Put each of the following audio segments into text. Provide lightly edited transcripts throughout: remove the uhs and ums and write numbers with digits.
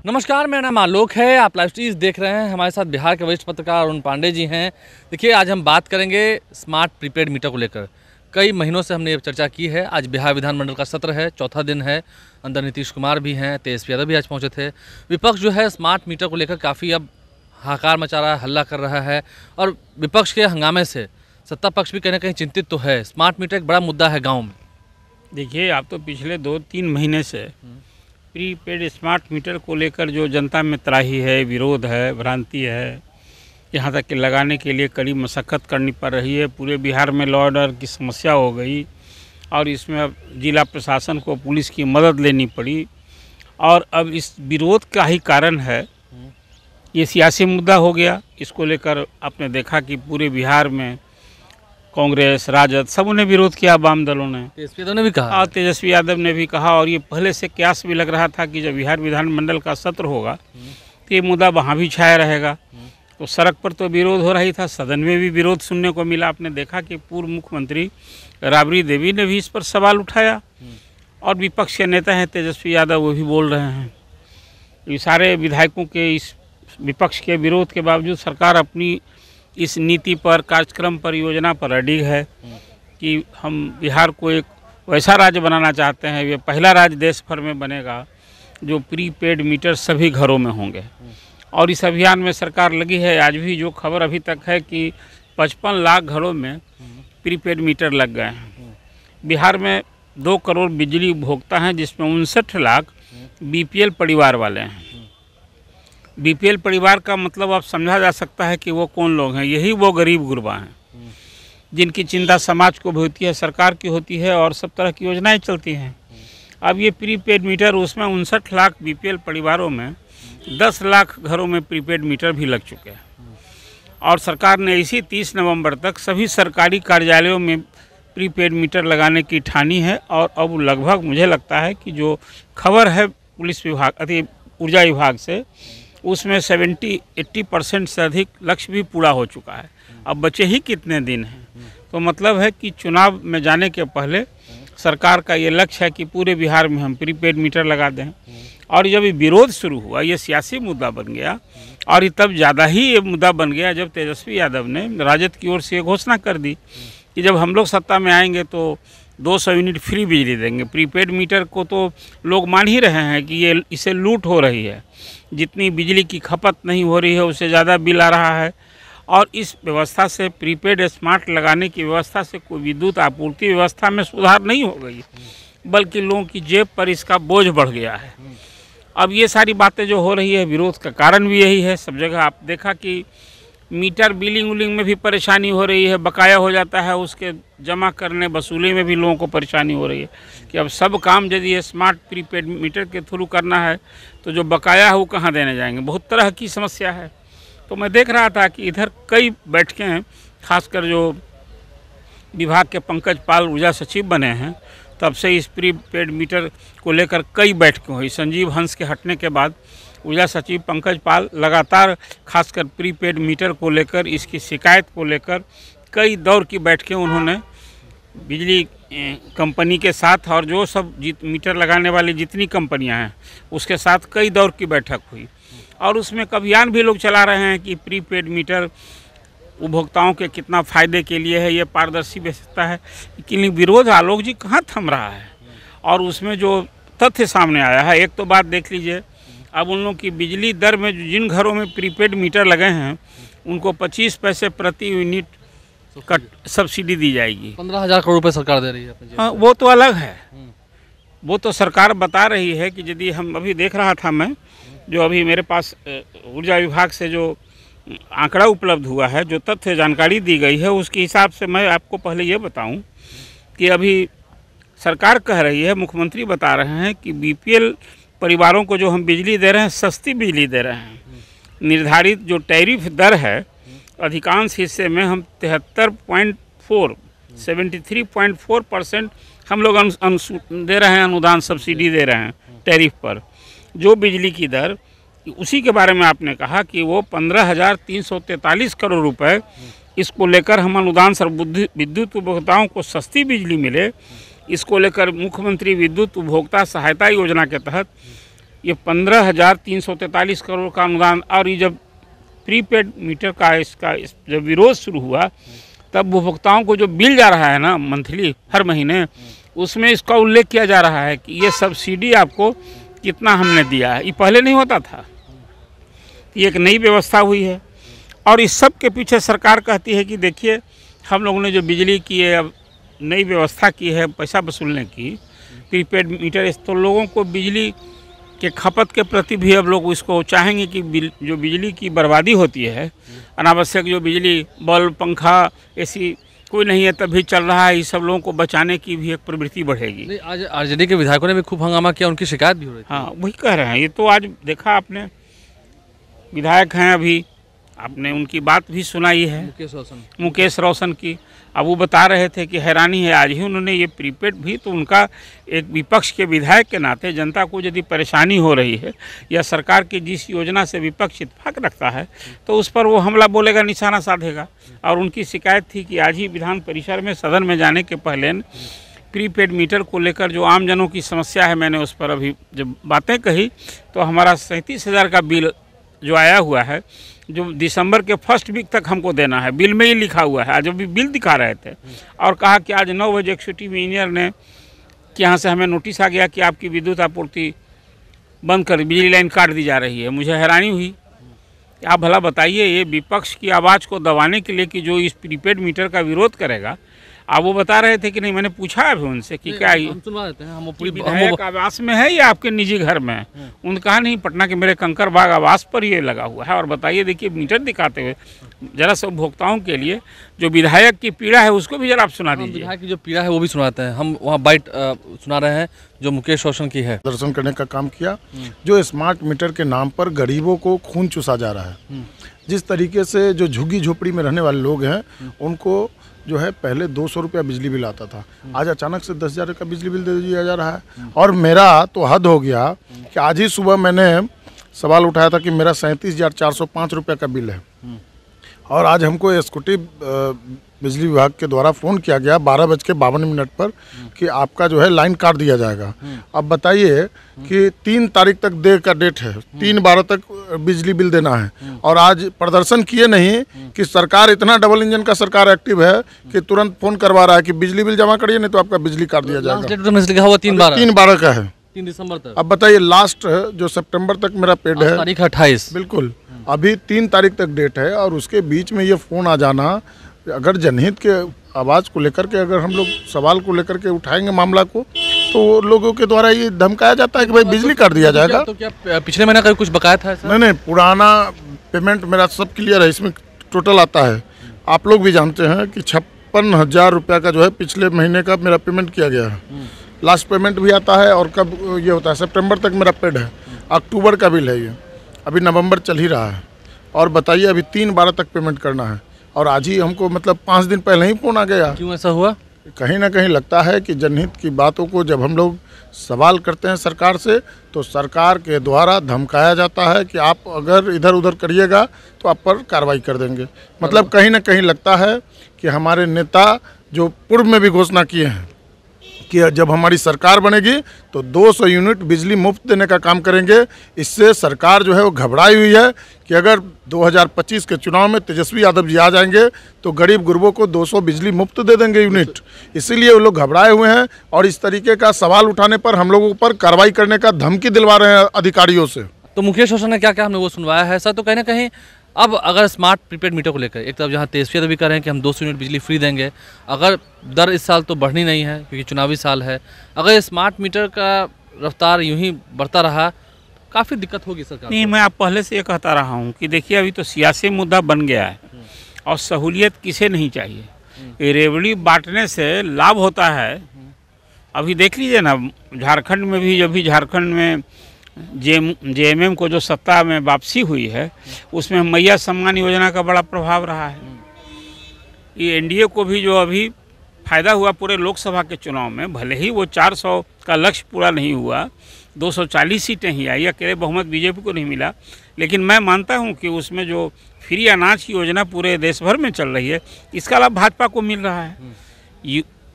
नमस्कार, मेरा नाम आलोक है। आप लाइव स्ट्रीज देख रहे हैं। हमारे साथ बिहार के वरिष्ठ पत्रकार अरुण पांडे जी हैं। देखिए, आज हम बात करेंगे स्मार्ट प्रीपेड मीटर को लेकर। कई महीनों से हमने ये चर्चा की है। आज बिहार विधानमंडल का सत्र है, चौथा दिन है। अंदर नीतीश कुमार भी हैं, तेजस्वी यादव भी आज पहुंचे थे। विपक्ष जो है स्मार्ट मीटर को लेकर काफ़ी अब हाहाकार मचा रहा है, हल्ला कर रहा है। और विपक्ष के हंगामे से सत्ता पक्ष भी कहीं ना कहीं चिंतित तो है। स्मार्ट मीटर एक बड़ा मुद्दा है गाँव में। देखिए, आप तो पिछले 2-3 महीने से प्रीपेड स्मार्ट मीटर को लेकर जो जनता में त्राही है, विरोध है, भ्रांति है, यहाँ तक कि लगाने के लिए कड़ी मशक्क़त करनी पड़ रही है। पूरे बिहार में लॉ ऑर्डर की समस्या हो गई और इसमें अब जिला प्रशासन को पुलिस की मदद लेनी पड़ी। और अब इस विरोध का ही कारण है, ये सियासी मुद्दा हो गया। इसको लेकर आपने देखा कि पूरे बिहार में कांग्रेस, राजद सबों ने विरोध किया, वाम दलों ने, तेजस्वी यादव ने भी कहा। और तेजस्वी यादव ने भी कहा। और ये पहले से क्यास भी लग रहा था कि जब बिहार विधानमंडल का सत्र होगा तो ये मुद्दा वहाँ भी छाया रहेगा। तो सड़क पर तो विरोध हो रही था, सदन में भी विरोध सुनने को मिला। आपने देखा कि पूर्व मुख्यमंत्री राबड़ी देवी ने भी इस पर सवाल उठाया और विपक्ष के नेता हैं तेजस्वी यादव, वो भी बोल रहे हैं। ये सारे विधायकों के इस विपक्ष के विरोध के बावजूद सरकार अपनी इस नीति पर, कार्यक्रम पर, योजना पर अडिग है कि हम बिहार को एक वैसा राज्य बनाना चाहते हैं। ये पहला राज्य देश भर में बनेगा जो प्रीपेड मीटर सभी घरों में होंगे। और इस अभियान में सरकार लगी है। आज भी जो खबर अभी तक है कि 55 लाख घरों में प्रीपेड मीटर लग गए हैं। बिहार में 2 करोड़ बिजली उपभोक्ता हैं, जिसमें 59 लाख बीपीएल परिवार वाले हैं। बीपीएल परिवार का मतलब आप समझा जा सकता है कि वो कौन लोग हैं। यही वो गरीब गुरबा हैं जिनकी चिंता समाज को भी होती है, सरकार की होती है और सब तरह की योजनाएं चलती हैं। अब ये प्रीपेड मीटर, उसमें 59 लाख बीपीएल परिवारों में 10 लाख घरों में प्रीपेड मीटर भी लग चुके हैं। और सरकार ने इसी 30 नवंबर तक सभी सरकारी कार्यालयों में प्रीपेड मीटर लगाने की ठानी है। और अब लगभग मुझे लगता है कि जो खबर है पुलिस विभाग, ऊर्जा विभाग से, उसमें 70-80% से अधिक लक्ष्य भी पूरा हो चुका है। अब बचे ही कितने दिन हैं। तो मतलब है कि चुनाव में जाने के पहले सरकार का ये लक्ष्य है कि पूरे बिहार में हम प्रीपेड मीटर लगा दें। और जब ये विरोध शुरू हुआ, ये सियासी मुद्दा बन गया। और ये तब ज़्यादा ही ये मुद्दा बन गया जब तेजस्वी यादव ने राजद की ओर से घोषणा कर दी कि जब हम लोग सत्ता में आएंगे तो 200 यूनिट फ्री बिजली देंगे। प्रीपेड मीटर को तो लोग मान ही रहे हैं कि ये इसे लूट हो रही है। जितनी बिजली की खपत नहीं हो रही है, उससे ज़्यादा बिल आ रहा है। और इस व्यवस्था से, प्रीपेड स्मार्ट लगाने की व्यवस्था से कोई विद्युत आपूर्ति व्यवस्था में सुधार नहीं हो गई, बल्कि लोगों की जेब पर इसका बोझ बढ़ गया है। अब ये सारी बातें जो हो रही है, विरोध का कारण भी यही है। सब जगह आप देखा कि मीटर बिलिंग उलिंग में भी परेशानी हो रही है, बकाया हो जाता है, उसके जमा करने वसूली में भी लोगों को परेशानी हो रही है कि अब सब काम यदि स्मार्ट प्रीपेड मीटर के थ्रू करना है तो जो बकाया है वो कहाँ देने जाएंगे। बहुत तरह की समस्या है। तो मैं देख रहा था कि इधर कई बैठकें हैं, खासकर जो विभाग के पंकज पाल ऊर्जा सचिव बने हैं, तब से इस प्रीपेड मीटर को लेकर कई बैठकें हुई। संजीव हंस के हटने के बाद ऊर्जा सचिव पंकज पाल लगातार खासकर प्रीपेड मीटर को लेकर, इसकी शिकायत को लेकर कई दौर की बैठकें उन्होंने बिजली कंपनी के साथ और जो सब मीटर लगाने वाली जितनी कंपनियां हैं उसके साथ कई दौर की बैठक हुई। और उसमें अभियान भी लोग चला रहे हैं कि प्रीपेड मीटर उपभोक्ताओं के कितना फ़ायदे के लिए है, ये पारदर्शी व्यवस्था है। लेकिन विरोध आलोक जी कहाँ थम रहा है। और उसमें जो तथ्य सामने आया है, एक तो बात देख लीजिए, अब उन लोगों की बिजली दर में जिन घरों में प्रीपेड मीटर लगे हैं उनको 25 पैसे प्रति यूनिट कट सब्सिडी दी जाएगी। 15,000 करोड़ रुपये सरकार दे रही है। हाँ, वो तो अलग है। वो तो सरकार बता रही है कि यदि हम, अभी देख रहा था मैं, जो अभी मेरे पास ऊर्जा विभाग से जो आंकड़ा उपलब्ध हुआ है, जो तथ्य जानकारी दी गई है, उसके हिसाब से मैं आपको पहले ये बताऊं कि अभी सरकार कह रही है, मुख्यमंत्री बता रहे हैं कि बीपीएल परिवारों को जो हम बिजली दे रहे हैं, सस्ती बिजली दे रहे हैं। निर्धारित जो टैरिफ दर है, अधिकांश हिस्से में हम 73.4% हम लोग दे रहे हैं, अनुदान सब्सिडी दे रहे हैं टैरिफ पर। जो बिजली की दर, उसी के बारे में आपने कहा कि वो 15,343 करोड़ रुपए, इसको लेकर हम अनुदान सर विद्युत उपभोक्ताओं को सस्ती बिजली मिले, इसको लेकर मुख्यमंत्री विद्युत उपभोक्ता सहायता योजना के तहत ये 15,343 करोड़ का अनुदान, और ये जब प्रीपेड मीटर का जब विरोध शुरू हुआ तब उपभोक्ताओं को जो बिल जा रहा है ना मंथली हर महीने, उसमें इसका उल्लेख किया जा रहा है कि ये सब्सिडी आपको कितना हमने दिया है। ये पहले नहीं होता था, ये एक नई व्यवस्था हुई है। और इस सब के पीछे सरकार कहती है कि देखिए हम लोगों ने जो बिजली की है अब नई व्यवस्था की है पैसा वसूलने की, प्रीपेड मीटर, तो लोगों को बिजली के खपत के प्रति भी अब लोग इसको चाहेंगे कि जो बिजली की बर्बादी होती है, अनावश्यक जो बिजली, बल्ब, पंखा, एसी कोई नहीं है तभी चल रहा है, इस सब लोगों को बचाने की भी एक प्रवृत्ति बढ़ेगी। नहीं, आज आरजेडी के विधायकों ने भी खूब हंगामा किया, उनकी शिकायत भी हो रही थी। हाँ, वही कह रहे हैं। ये तो आज देखा आपने, विधायक हैं अभी, आपने उनकी बात भी सुनाई है, मुकेश रोशन की। अब वो बता रहे थे कि हैरानी है, आज ही उन्होंने ये प्रीपेड भी, तो उनका एक विपक्ष के विधायक के नाते जनता को यदि परेशानी हो रही है या सरकार की जिस योजना से विपक्ष इत्तेफाक रखता है तो उस पर वो हमला बोलेगा, निशाना साधेगा। और उनकी शिकायत थी कि आज ही विधान परिसर में सदन में जाने के पहले प्रीपेड मीटर को लेकर जो आम जनों की समस्या है, मैंने उस पर अभी जब बातें कही तो हमारा 37,000 का बिल जो आया हुआ है, जो दिसंबर के फर्स्ट वीक तक हमको देना है, बिल में ही लिखा हुआ है। आज अभी बिल दिखा रहे थे और कहा कि आज 9 बजे एक्जीक्यूटिव इंजीनियर ने कि यहाँ से हमें नोटिस आ गया कि आपकी विद्युत आपूर्ति बंद कर, बिजली लाइन काट दी जा रही है। मुझे हैरानी हुई। आप भला बताइए, ये विपक्ष की आवाज़ को दबाने के लिए कि जो इस प्रीपेड मीटर का विरोध करेगा, आप वो बता रहे थे कि नहीं, मैंने पूछा अभी उनसे कि क्या हम सुनवा देते हैं, हम पूरी विधायक आवास में है या आपके निजी घर में है? उन्होंने कहा नहीं, पटना के मेरे कंकरबाग आवास पर ये लगा हुआ है। और बताइए, देखिए मीटर दिखाते हुए जरा से उपभोक्ताओं के लिए जो विधायक की पीड़ा है उसको भी जरा आप सुना दीजिए। विधायक की जो पीड़ा है वो भी सुनाते हैं, हम वहाँ बाइट सुना रहे हैं जो मुकेश रोशन की है। दर्शन करने का काम किया, जो स्मार्ट मीटर के नाम पर गरीबों को खून चूसा जा रहा है। जिस तरीके से जो झुग्गी झोपड़ी में रहने वाले लोग हैं उनको जो है पहले 200 रुपया बिजली बिल आता था, आज अचानक से 10,000 का बिजली बिल दे दिया जा रहा है। और मेरा तो हद हो गया कि आज ही सुबह मैंने सवाल उठाया था कि मेरा 37,405 रुपये का बिल है, और आज हमको एग्जीक्यूटिव बिजली विभाग के द्वारा फ़ोन किया गया 12:52 पर कि आपका जो है लाइन काट दिया जाएगा। अब बताइए कि 3 तारीख तक दे का डेट है, 3/12 तक बिजली बिल देना है, और आज प्रदर्शन किए नहीं कि सरकार इतना डबल इंजन का सरकार एक्टिव है कि तुरंत फ़ोन करवा रहा है कि बिजली बिल जमा करिए नहीं तो आपका बिजली काट दिया जाएगा। 3/12 का है, 3 दिसंबर तक। अब बताइए, लास्ट जो सितंबर तक मेरा पेड है, तारीख 28, बिल्कुल अभी 3 तारीख तक डेट है, और उसके बीच में ये फ़ोन आ जाना। अगर जनहित के आवाज़ को लेकर के अगर हम लोग सवाल को लेकर के उठाएंगे मामला को, तो लोगों के द्वारा ये धमकाया जाता है कि भाई बिजली काट दिया जाएगा। तो क्या पिछले महीने का कुछ बकाया था? नहीं, पुराना पेमेंट मेरा सब क्लियर है, इसमें टोटल आता है। आप लोग भी जानते हैं कि 56,000 रुपया का जो है पिछले महीने का मेरा पेमेंट किया गया है। लास्ट पेमेंट भी आता है, और कब ये होता है, सितंबर तक मेरा पेड है, अक्टूबर का बिल है, ये अभी नवंबर चल ही रहा है। और बताइए, अभी 3/12 तक पेमेंट करना है, और आज ही हमको मतलब 5 दिन पहले ही फ़ोन आ गया। क्यों ऐसा हुआ? कहीं ना कहीं लगता है कि जनहित की बातों को जब हम लोग सवाल करते हैं सरकार से, तो सरकार के द्वारा धमकाया जाता है कि आप अगर इधर उधर करिएगा तो आप पर कार्रवाई कर देंगे। मतलब कहीं ना कहीं लगता है कि हमारे नेता जो पूर्व में भी घोषणा किए हैं कि जब हमारी सरकार बनेगी तो 200 यूनिट बिजली मुफ्त देने का काम करेंगे। इससे सरकार जो है वो घबराई हुई है कि अगर 2025 के चुनाव में तेजस्वी यादव जी आ जाएंगे तो गरीब गुरबों को 200 बिजली मुफ्त दे देंगे यूनिट। इसीलिए वो लोग घबराए हुए हैं, और इस तरीके का सवाल उठाने पर हम लोगों पर कार्रवाई करने का धमकी दिलवा रहे हैं अधिकारियों से। तो मुकेश रोशन ने क्या क्या हमने वो सुनवाया है सर। तो कहीं ना कहीं अब अगर स्मार्ट प्रीपेड मीटर को लेकर एक तरफ जहाँ तेजस्वी यादव भी कह रहे हैं कि हम 200 यूनिट बिजली फ्री देंगे, अगर दर इस साल तो बढ़नी नहीं है क्योंकि चुनावी साल है, अगर स्मार्ट मीटर का रफ्तार यूं ही बढ़ता रहा काफ़ी दिक्कत होगी सरकार। नहीं, मैं आप पहले से ये कहता रहा हूँ कि देखिए अभी तो सियासी मुद्दा बन गया है, और सहूलियत किसे नहीं चाहिए। ये रेवड़ी बांटने से लाभ होता है। अभी देख लीजिए ना, झारखंड में भी, जब भी झारखंड में जेएमएम को जो सत्ता में वापसी हुई है, उसमें मैया सम्मान योजना का बड़ा प्रभाव रहा है। ये एनडीए को भी जो अभी फायदा हुआ पूरे लोकसभा के चुनाव में, भले ही वो 400 का लक्ष्य पूरा नहीं हुआ, 240 सीटें ही आई, अकेले बहुमत बीजेपी को नहीं मिला, लेकिन मैं मानता हूं कि उसमें जो फ्री अनाज की योजना पूरे देश भर में चल रही है, इसका लाभ भाजपा को मिल रहा है।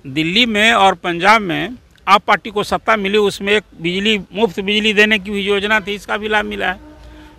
दिल्ली में और पंजाब में आप पार्टी को सत्ता मिली उसमें एक बिजली मुफ्त बिजली देने की भी योजना थी, इसका भी लाभ मिला है।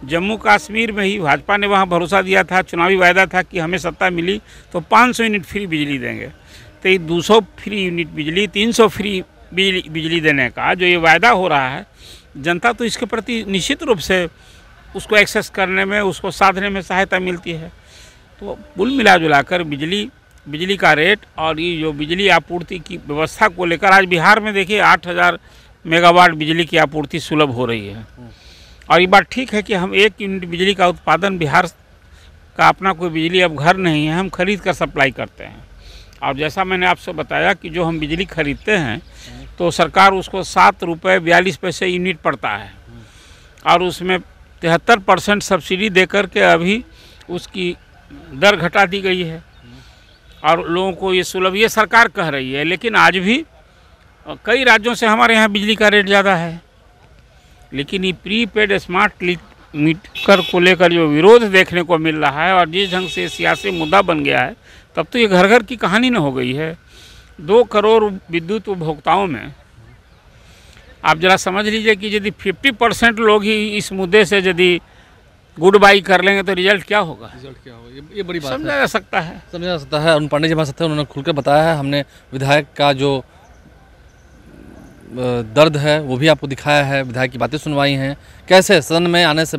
जम्मू कश्मीर में ही भाजपा ने वहाँ भरोसा दिया था, चुनावी वायदा था कि हमें सत्ता मिली तो 500 यूनिट फ्री बिजली देंगे। तो ये 200 फ्री यूनिट बिजली, 300 फ्री बिजली देने का जो ये वायदा हो रहा है, जनता तो इसके प्रति निश्चित रूप से उसको एक्सेस करने में, उसको साधने में सहायता मिलती है। तो कुल मिला जुलाकर बिजली का रेट और ये जो बिजली आपूर्ति की व्यवस्था को लेकर आज बिहार में देखिए 8000 मेगावाट बिजली की आपूर्ति सुलभ हो रही है। और ये बात ठीक है कि हम 1 यूनिट बिजली का उत्पादन, बिहार का अपना कोई बिजली अब घर नहीं है, हम खरीद कर सप्लाई करते हैं। और जैसा मैंने आपसे बताया कि जो हम बिजली खरीदते हैं तो सरकार उसको 7 रुपये 42 पैसे यूनिट पड़ता है और उसमें 73% सब्सिडी देकर के अभी उसकी दर घटा दी गई है और लोगों को ये सुलभ, ये सरकार कह रही है। लेकिन आज भी कई राज्यों से हमारे यहाँ बिजली का रेट ज़्यादा है। लेकिन ये प्रीपेड स्मार्ट मीटर को लेकर जो विरोध देखने को मिल रहा है और जिस ढंग से सियासी मुद्दा बन गया है, तब तो ये घर घर की कहानी न हो गई है। 2 करोड़ विद्युत उपभोक्ताओं में आप जरा समझ लीजिए कि यदि 50% लोग ही इस मुद्दे से यदि गुड बाई कर लेंगे तो रिजल्ट क्या होगा? रिजल्ट क्या होगा, ये बड़ी बात समझा जा सकता है। समझा जा सकता है। अरुण पांडे जी हमारे साथ हैं, उन्होंने खुलकर बताया है। हमने विधायक का जो दर्द है वो भी आपको दिखाया है, विधायक की बातें सुनवाई हैं, कैसे सदन में आने से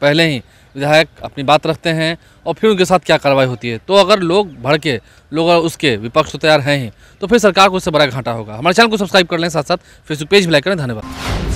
पहले ही विधायक अपनी बात रखते हैं और फिर उनके साथ क्या कार्रवाई होती है। तो अगर लोग भड़के, लोग अगर उसके विपक्ष तो तैयार हैं ही, तो फिर सरकार को उससे बड़ा घाटा होगा। हमारे चैनल को सब्सक्राइब कर लें, साथ साथ फेसबुक पेज भी लाइक करें। धन्यवाद।